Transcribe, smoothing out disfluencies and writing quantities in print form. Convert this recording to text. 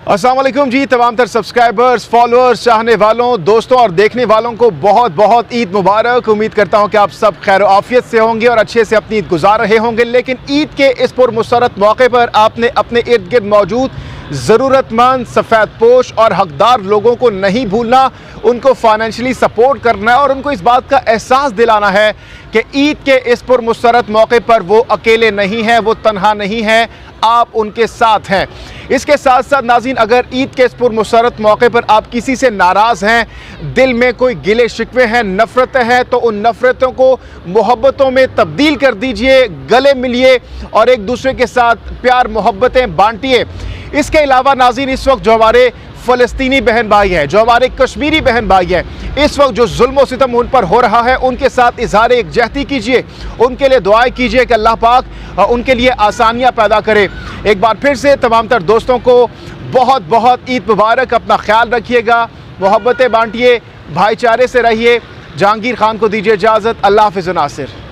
अस्सलाम वालेकुम जी, तमाम तर सब्सक्राइबर्स, फॉलोअर्स, चाहने वालों, दोस्तों और देखने वालों को बहुत बहुत ईद मुबारक। उम्मीद करता हूं कि आप सब खैर आफियत से होंगे और अच्छे से अपनी ईद गुजार रहे होंगे। लेकिन ईद के इस पुरमसरत मौके पर आपने अपने इर्द गिर्द मौजूद ज़रूरतमंद, सफ़ेद पोश और हकदार लोगों को नहीं भूलना, उनको फाइनेंशियली सपोर्ट करना है और उनको इस बात का एहसास दिलाना है कि ईद के इस पुरमसरत मौके पर वो अकेले नहीं हैं, वो तन्हा नहीं हैं, आप उनके साथ हैं। इसके साथ साथ नाज़रीन, अगर ईद के इस पुरमसरत मौके पर आप किसी से नाराज़ हैं, दिल में कोई गिले शिकवे हैं, नफ़रतें हैं, तो उन नफ़रतों को मोहब्बतों में तब्दील कर दीजिए, गले मिलिए और एक दूसरे के साथ प्यार मोहब्बतें बांटिए। इसके अलावा नाज़रीन, इस वक्त जो हमारे फ़लस्तीनी बहन भाई हैं, जो हमारे कश्मीरी बहन भाई हैं, इस वक्त जो जुल्म व सितम उन पर हो रहा है, उनके साथ इज़हार एकजहती कीजिए, उनके लिए दुआएं कीजिए कि अल्लाह पाक उनके लिए आसानियाँ पैदा करे। एक बार फिर से तमाम तर दोस्तों को बहुत बहुत ईद मुबारक। अपना ख्याल रखिएगा, मोहब्बतें बांटिए, भाईचारे से रहिए। जहांगीर खान को दीजिए इजाज़त। अल्लाह हाफ़िज़ नासिर।